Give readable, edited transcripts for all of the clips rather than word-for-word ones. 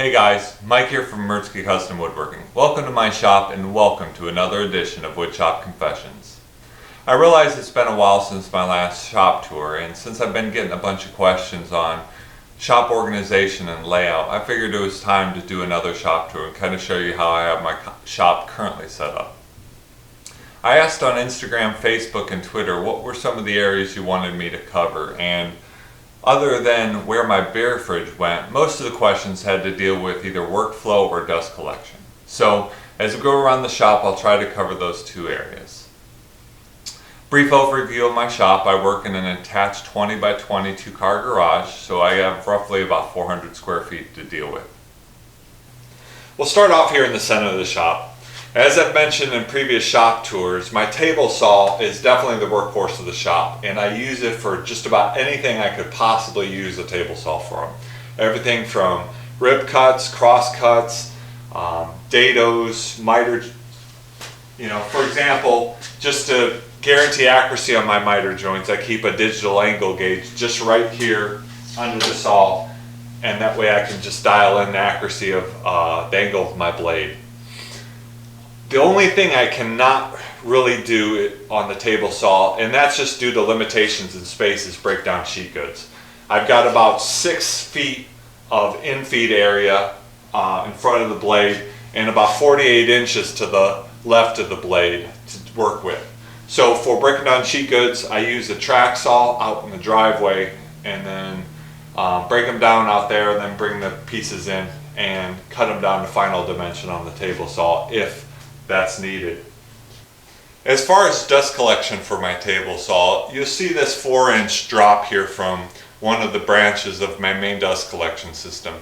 Hey guys, Mike here from Mertzke Custom Woodworking. Welcome to my shop and welcome to another edition of Woodshop Confessions. I realize it's been a while since my last shop tour, and since I've been getting a bunch of questions on shop organization and layout, I figured it was time to do another shop tour and kind of show you how I have my shop currently set up. I asked on Instagram, Facebook, and Twitter what were some of the areas you wanted me to cover, and other than where my beer fridge went, most of the questions had to deal with either workflow or dust collection. So as we go around the shop, I'll try to cover those two areas. Brief overview of my shop. I work in an attached 20 by 20 two-car garage, so I have roughly about 400 square feet to deal with. We'll start off here in the center of the shop. As I've mentioned in previous shop tours, my table saw is definitely the workhorse of the shop, and I use it for just about anything I could possibly use a table saw for. Everything from rib cuts, cross cuts, dados, miter. For example, just to guarantee accuracy on my miter joints, I keep a digital angle gauge just right here under the saw, and that way I can just dial in the accuracy of the angle of my blade. The only thing I cannot really do on the table saw, and that's just due to limitations in space, is break down sheet goods. I've got about 6 feet of in-feed area in front of the blade and about 48 inches to the left of the blade to work with. So for breaking down sheet goods, I use a track saw out in the driveway and then break them down out there, and then bring the pieces in and cut them down to final dimension on the table saw if that's needed. As far as dust collection for my table saw, you'll see this 4-inch drop here from one of the branches of my main dust collection system.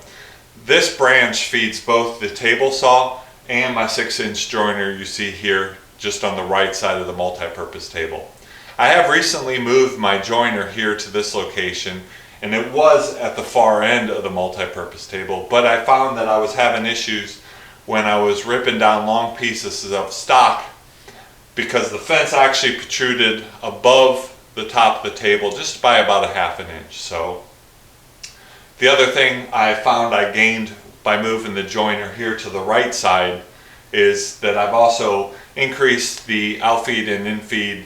This branch feeds both the table saw and my 6-inch joiner you see here just on the right side of the multi-purpose table. I have recently moved my joiner here to this location, and it was at the far end of the multi-purpose table, but I found that I was having issues when I was ripping down long pieces of stock because the fence actually protruded above the top of the table just by about a ½ inch. So the other thing I found I gained by moving the joiner here to the right side is that I've also increased the outfeed and infeed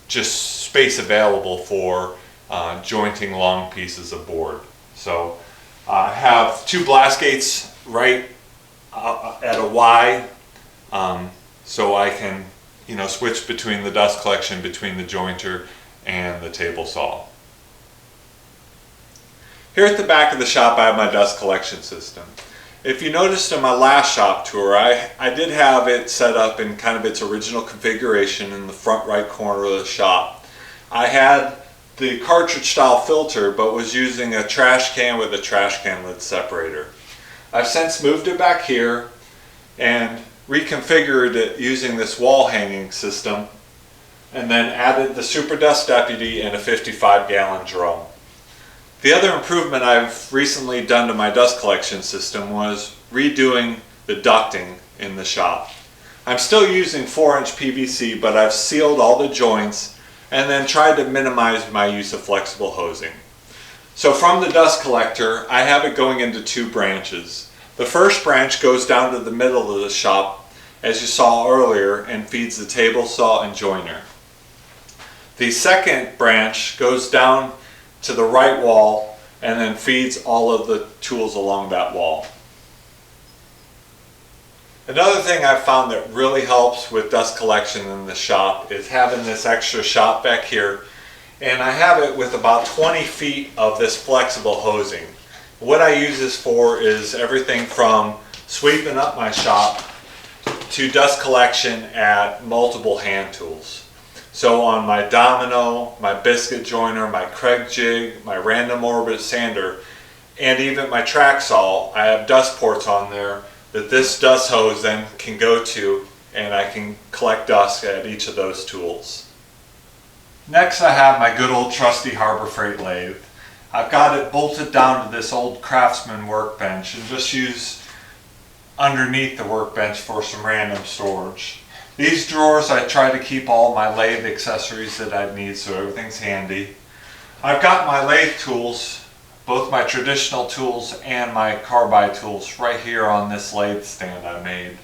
just space available for jointing long pieces of board. So I have 2 blast gates right at a Y, so I can switch between the dust collection between the jointer and the table saw. Here at the back of the shop I have my dust collection system. If you noticed in my last shop tour, I did have it set up in kind of its original configuration in the front right corner of the shop. I had the cartridge style filter but was using a trash can with a trash can lid separator. I've since moved it back here and reconfigured it using this wall hanging system, and then added the Super Dust Deputy and a 55-gallon drum. The other improvement I've recently done to my dust collection system was redoing the ducting in the shop. I'm still using 4-inch PVC, but I've sealed all the joints and then tried to minimize my use of flexible hosing. So from the dust collector, I have it going into 2 branches. The first branch goes down to the middle of the shop, as you saw earlier, and feeds the table saw and joiner. The second branch goes down to the right wall and then feeds all of the tools along that wall. Another thing I've found that really helps with dust collection in the shop is having this extra shop back here. And I have it with about 20 feet of this flexible hosing. What I use this for is everything from sweeping up my shop to dust collection at multiple hand tools. So on my domino, my biscuit joiner, my Craig jig, my random orbit sander, and even my track saw, I have dust ports on there that this dust hose then can go to, and I can collect dust at each of those tools. Next I have my good old trusty Harbor Freight lathe. I've got it bolted down to this old Craftsman workbench and just use underneath the workbench for some random storage. These drawers I try to keep all my lathe accessories that I need so everything's handy. I've got my lathe tools both my traditional tools and my carbide tools right here on this lathe stand I made.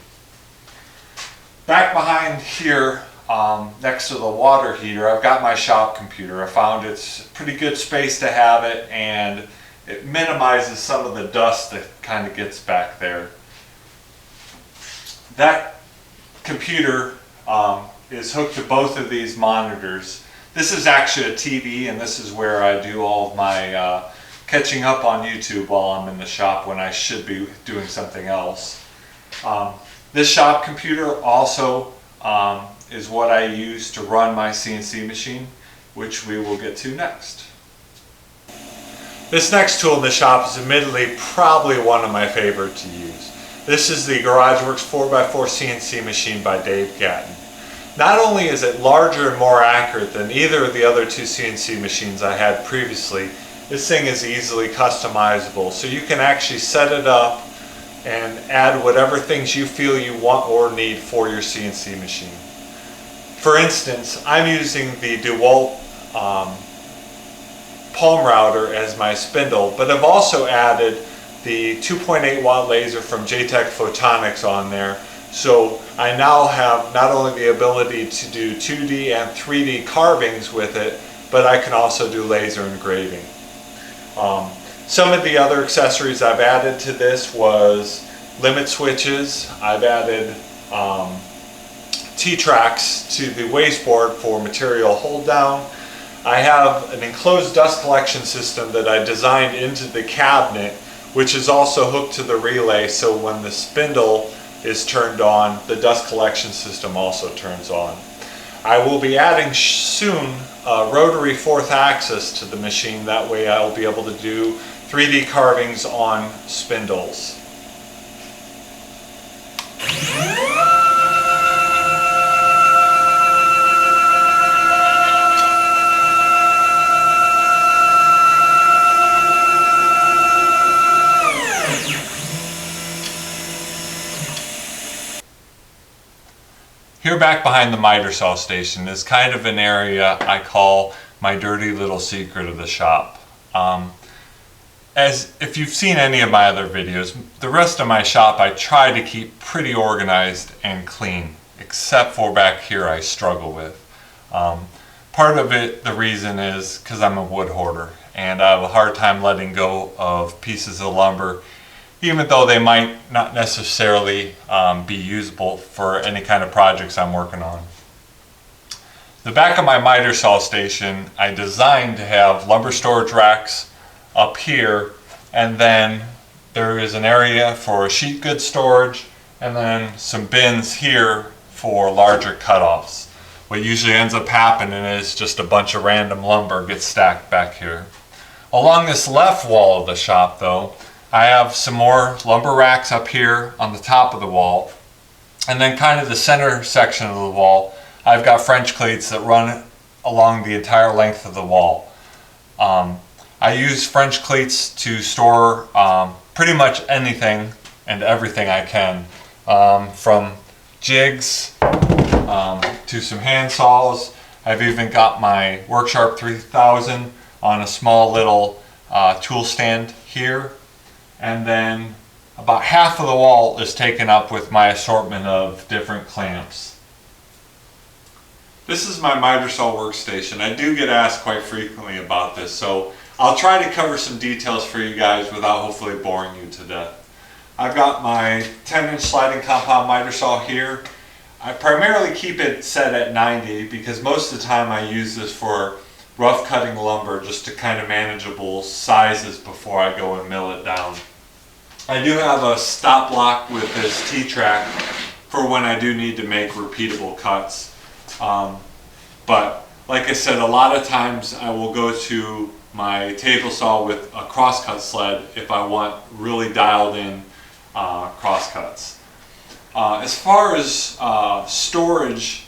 Back behind here, next to the water heater, I've got my shop computer. I found it's pretty good space to have it, and it minimizes some of the dust that kind of gets back there. That computer is hooked to both of these monitors. This is actually a TV, and this is where I do all of my catching up on YouTube while I'm in the shop when I should be doing something else. This shop computer also is what I use to run my CNC machine, which we will get to next. This next tool in the shop is admittedly probably one of my favorite to use. This is the GarageWorks 4x4 CNC machine by Dave Gatton. Not only is it larger and more accurate than either of the other two CNC machines I had previously, this thing is easily customizable, so you can actually set it up and add whatever things you feel you want or need for your CNC machine. For instance, I'm using the DeWalt palm router as my spindle, but I've also added the 2.8 watt laser from JTech Photonics on there. So I now have not only the ability to do 2D and 3D carvings with it, but I can also do laser engraving. Some of the other accessories I've added to this was limit switches. I've added T-tracks to the wasteboard for material hold down. I have an enclosed dust collection system that I designed into the cabinet, which is also hooked to the relay, so when the spindle is turned on, the dust collection system also turns on. I will be adding soon a rotary fourth axis to the machine. That way I'll be able to do 3D carvings on spindles. Here back behind the miter saw station is kind of an area I call my dirty little secret of the shop. As if you've seen any of my other videos, the rest of my shop I try to keep pretty organized and clean, except for back here I struggle with. Part of it, the reason is because I'm a wood hoarder and I have a hard time letting go of pieces of lumber, even though they might not necessarily be usable for any kind of projects I'm working on. The back of my miter saw station I designed to have lumber storage racks up here, and then there is an area for sheet goods storage, and then some bins here for larger cutoffs. What usually ends up happening is just a bunch of random lumber gets stacked back here. Along this left wall of the shop though, I have some more lumber racks up here on the top of the wall, and then kind of the center section of the wall I've got French cleats that run along the entire length of the wall. I use French cleats to store pretty much anything and everything I can, from jigs to some hand saws. I've even got my Worksharp 3000 on a small little tool stand here. And then about half of the wall is taken up with my assortment of different clamps. This is my miter saw workstation. I do get asked quite frequently about this, so I'll try to cover some details for you guys without hopefully boring you to death. I've got my 10-inch sliding compound miter saw here. I primarily keep it set at 90 because most of the time I use this for rough cutting lumber just to kind of manageable sizes before I go and mill it down. I do have a stop block with this T-track for when I do need to make repeatable cuts. But like I said, a lot of times I will go to my table saw with a crosscut sled if I want really dialed in crosscuts. As far as storage,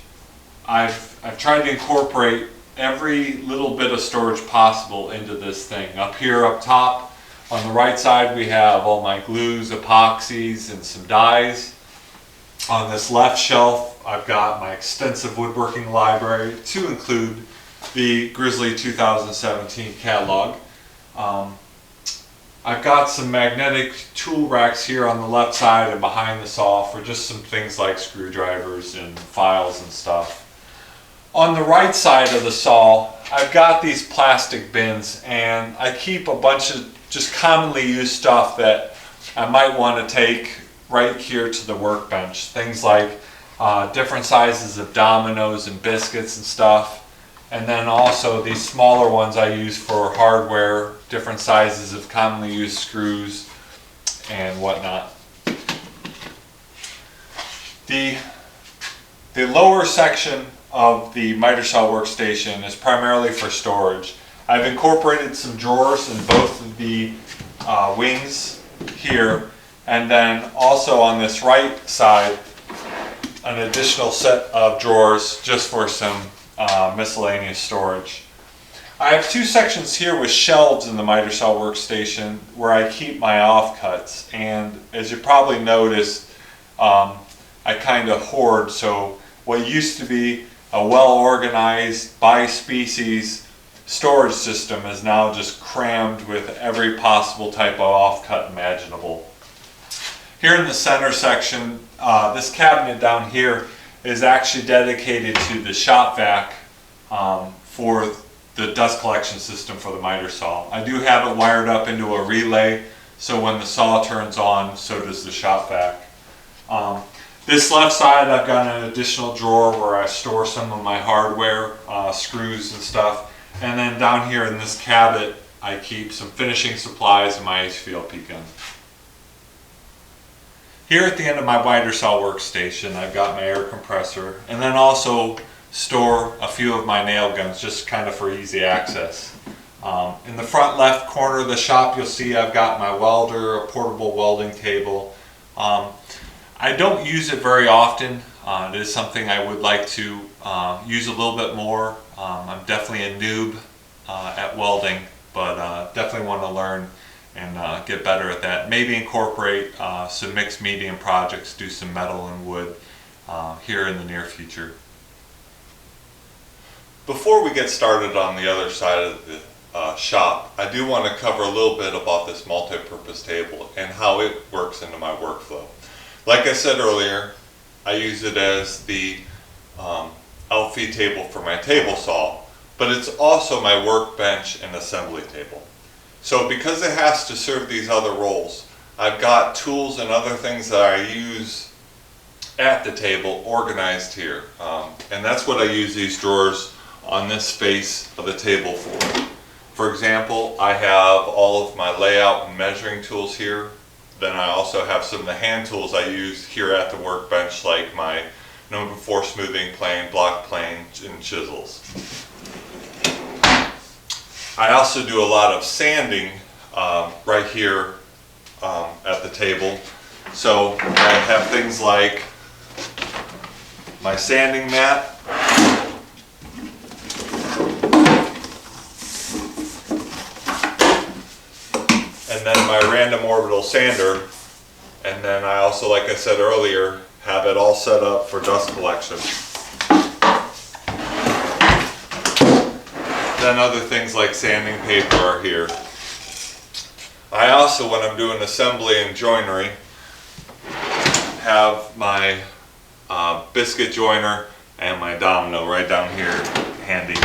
I've tried to incorporate every little bit of storage possible into this thing. Up here, up top, on the right side, we have all my glues, epoxies, and some dyes. On this left shelf, I've got my extensive woodworking library, to include the Grizzly 2017 catalog. I've got some magnetic tool racks here on the left side and behind the saw for just some things like screwdrivers and files and stuff. On the right side of the saw, I've got these plastic bins, and I keep a bunch of just commonly used stuff that I might want to take right here to the workbench. Things like different sizes of dominoes and biscuits and stuff. And then also these smaller ones I use for hardware, different sizes of commonly used screws and whatnot. The lower section of the miter saw workstation is primarily for storage. I've incorporated some drawers in both of the wings here, and then also on this right side an additional set of drawers just for some miscellaneous storage. I have two sections here with shelves in the miter saw workstation where I keep my offcuts, and as you probably noticed, I kind of hoard. So what used to be a well-organized by species storage system is now just crammed with every possible type of offcut imaginable. Here in the center section, this cabinet down here is actually dedicated to the shop vac for the dust collection system for the miter saw. I do have it wired up into a relay, so when the saw turns on, so does the shop vac. This left side, I've got an additional drawer where I store some of my hardware, screws and stuff. And then down here in this cabinet, I keep some finishing supplies and my HVLP gun. Here at the end of my miter saw workstation, I've got my air compressor, and then also store a few of my nail guns just kind of for easy access. In the front left corner of the shop, you'll see I've got my welder, a portable welding table. I don't use it very often. It is something I would like to use a little bit more. I'm definitely a noob at welding, but definitely want to learn and get better at that. Maybe incorporate some mixed medium projects, do some metal and wood here in the near future. Before we get started on the other side of the shop, I do want to cover a little bit about this multi-purpose table and how it works into my workflow. Like I said earlier, I use it as the outfeed table for my table saw, but it's also my workbench and assembly table. So because it has to serve these other roles, I've got tools and other things that I use at the table organized here. And that's what I use these drawers on this face of the table for. For example, I have all of my layout and measuring tools here. Then I also have some of the hand tools I use here at the workbench, like my number 4 smoothing plane, block plane, and chisels. I also do a lot of sanding right here at the table. So I have things like my sanding mat, and then my random orbital sander, and then I also, like I said earlier, have it all set up for dust collection. Then other things like sanding paper are here. I also, when I'm doing assembly and joinery, have my biscuit joiner and my domino right down here handy.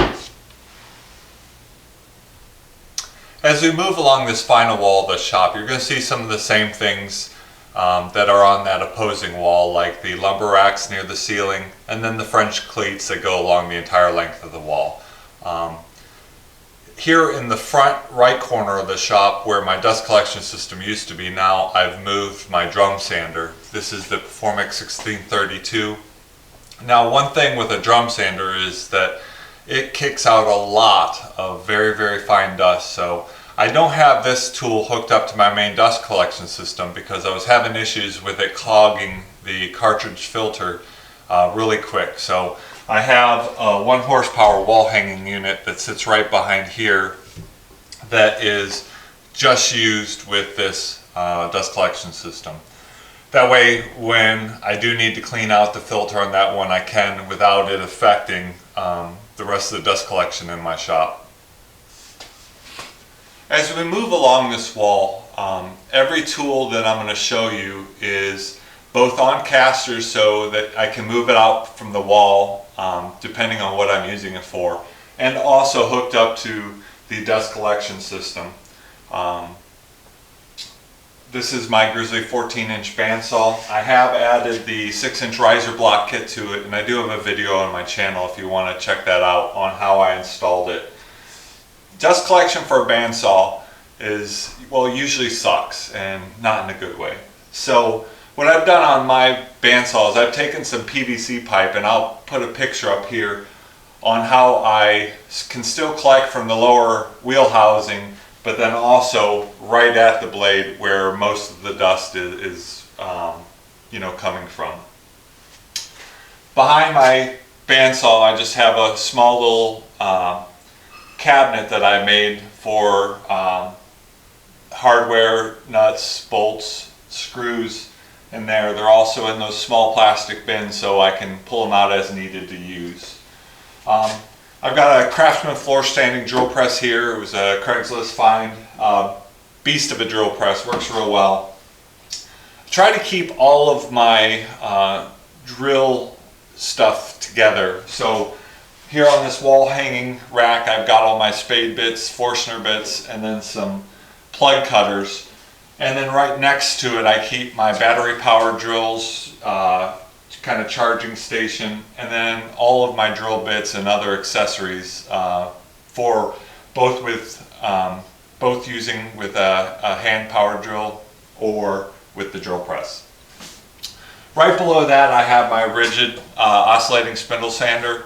As we move along this final wall of the shop, you're going to see some of the same things that are on that opposing wall, like the lumber racks near the ceiling, and then the French cleats that go along the entire length of the wall. Here in the front right corner of the shop, where my dust collection system used to be, now I've moved my drum sander. This is the Performix 1632. Now, one thing with a drum sander is that it kicks out a lot of very, very fine dust. So I don't have this tool hooked up to my main dust collection system because I was having issues with it clogging the cartridge filter really quick. So I have a 1 horsepower wall hanging unit that sits right behind here that is just used with this dust collection system. That way, when I do need to clean out the filter on that one, I can without it affecting the rest of the dust collection in my shop. As we move along this wall, Every tool that I'm going to show you is both on casters so that I can move it out from the wall depending on what I'm using it for, and also hooked up to the dust collection system. This is my Grizzly 14-inch bandsaw. I have added the 6-inch riser block kit to it, and I do have a video on my channel if you want to check that out on how I installed it. Dust collection for a bandsaw is, well, usually sucks, and not in a good way. So what I've done on my bandsaw is I've taken some PVC pipe, and I'll put a picture up here on how I can still collect from the lower wheel housing, but then also right at the blade where most of the dust is coming from. Behind my bandsaw, I just have a small little cabinet that I made for hardware, nuts, bolts, screws in there. They're also in those small plastic bins so I can pull them out as needed to use. I've got a Craftsman floor standing drill press here. It was a Craigslist find. Beast of a drill press, works real well. I try to keep all of my drill stuff together. So here on this wall hanging rack, I've got all my spade bits, Forstner bits, and then some plug cutters. And then right next to it, I keep my battery powered drills, kind of charging station, and then all of my drill bits and other accessories for both using with a hand powered drill or with the drill press. Right below that, I have my rigid oscillating spindle sander,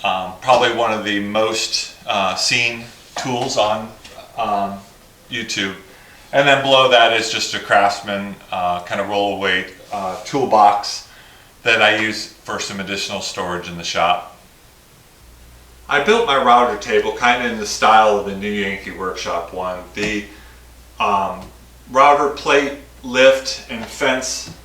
probably one of the most seen tools on YouTube. And then below that is just a Craftsman kind of roll away toolbox that I use for some additional storage in the shop. I built my router table kind of in the style of the New Yankee Workshop one. The router plate, lift, and fence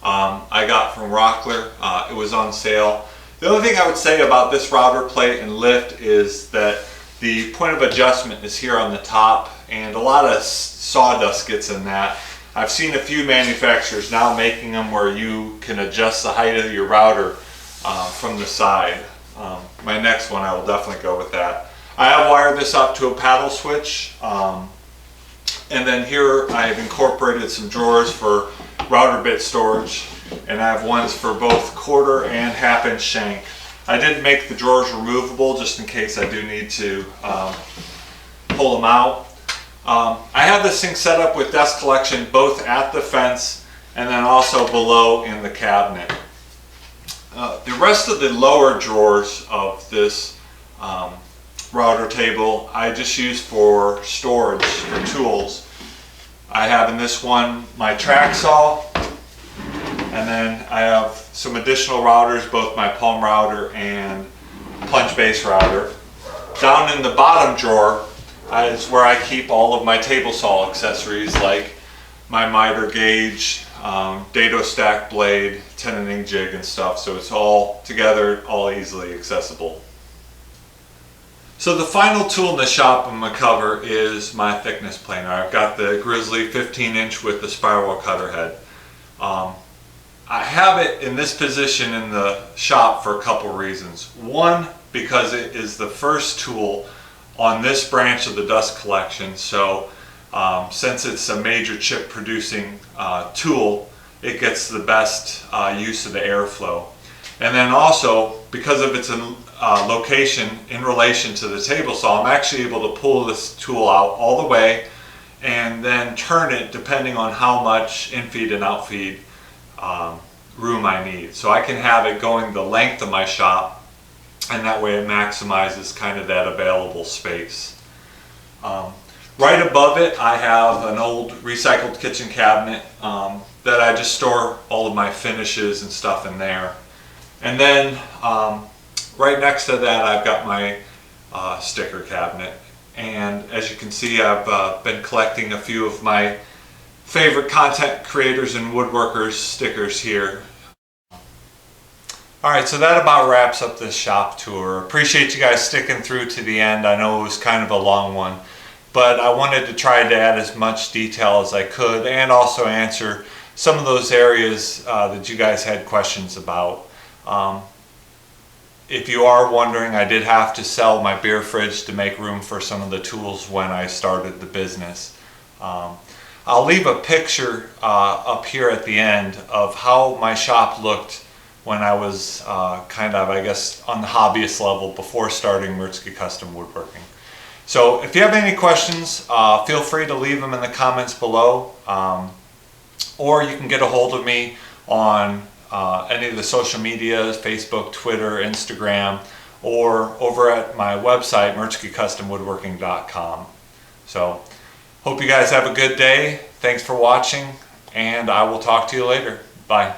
I got from Rockler. It was on sale. The only thing I would say about this router plate and lift is that the point of adjustment is here on the top, and a lot of sawdust gets in that. I've seen a few manufacturers now making them where you can adjust the height of your router from the side. My next one, I will definitely go with that. I have wired this up to a paddle switch, and then here I've incorporated some drawers for router bit storage, and I have ones for both quarter and half-inch shank. I did make the drawers removable just in case I do need to pull them out. I have this thing set up with dust collection both at the fence and then also below in the cabinet. The rest of the lower drawers of this router table I just use for storage for tools. I have in this one my track saw, and then I have some additional routers, both my palm router and punch base router. Down in the bottom drawer is where I keep all of my table saw accessories like my miter gauge, dado stack blade, tenoning jig and stuff, so it's all together, all easily accessible. So the final tool in the shop I'm going to cover is my thickness planer. I've got the Grizzly 15-inch with the spiral cutter head. I have it in this position in the shop for a couple reasons. One, because it is the first tool on this branch of the dust collection, so since it's a major chip producing tool, it gets the best use of the airflow. And then also, because of its location in relation to the table saw, I'm actually able to pull this tool out all the way and then turn it depending on how much infeed and outfeed room I need. So I can have it going the length of my shop, and that way it maximizes kind of that available space. Right above it I have an old recycled kitchen cabinet that I just store all of my finishes and stuff in there. And then right next to that I've got my sticker cabinet, and as you can see I've been collecting a few of my favorite content creators and woodworkers stickers here. Alright, so that about wraps up this shop tour. Appreciate you guys sticking through to the end. I know it was kind of a long one, but I wanted to try to add as much detail as I could and also answer some of those areas that you guys had questions about. If you are wondering, I did have to sell my beer fridge to make room for some of the tools when I started the business. I'll leave a picture up here at the end of how my shop looked when I was kind of, I guess, on the hobbyist level before starting Mertzke Custom Woodworking. So if you have any questions, feel free to leave them in the comments below, or you can get a hold of me on any of the social medias, Facebook, Twitter, Instagram, or over at my website, MertzkeCustomWoodworking.com. So, hope you guys have a good day. Thanks for watching, and I will talk to you later. Bye.